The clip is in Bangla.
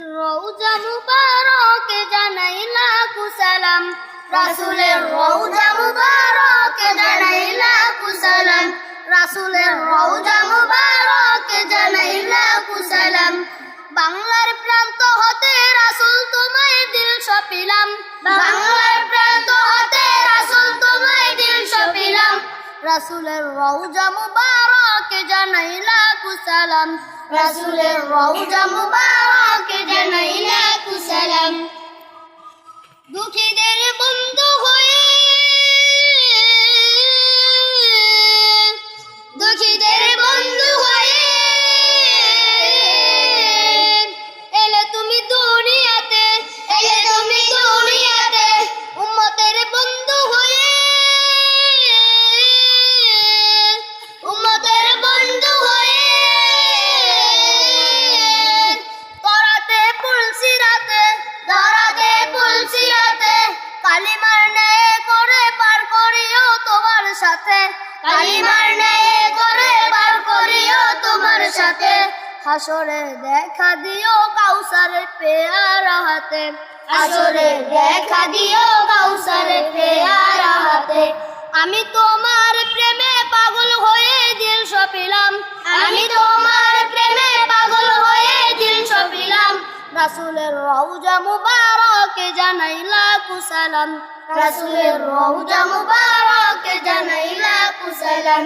রওজা মুবারকে জানাই লাখো সালাম, রাসূলের রওজা মুবারকে জানাই লাখো সালাম, রাসূলের রওজা মুবারকে জানাই লাখো সালাম। বাংলার প্রান্ত হতে রাসূল তোমায় দিল সপিলাম, বাংলার প্রান্ত হতে রাসূল তোমায় দিল সপিলাম, রাসূলের রওজা মুবারকে জানাই লাখো সালাম, রাসূলের রওজা মুবারকে জানাই লাখো সালাম। দুঃখীদের বন্ধু হয়ে, দুঃখীদের বন্ধু হয়ে এলে তুমি দুনিয়াতে, এলে তুমি দুনিয়াতে, উম্মতের বন্ধু হয়ে, উম্মতের বন্ধু হয়ে তরাতে পুলসিরাতে, তরাতে পুলসিরাতে কালিমার ন্যায় করে পার করিও তোমার সাথে, কালিমার ন্যায় করে পার করিও তোমার সাথে। হাসরে দেখা দিও কাউসারের পেয়ারা হাতে, হাসরে দেখা দিও কাউসারের পেয়ারা হাতে। আমি তোমার প্রেমে পাগল হয়ে দিল সপিলাম, আমি তোমার প্রেমে পাগল হয়ে দিল সপিলাম, রাসূলের রওজা মুবারকে জানাই লাখো সালাম, রাসূলের রওজা মুবারকে জানাই লাখো সালাম।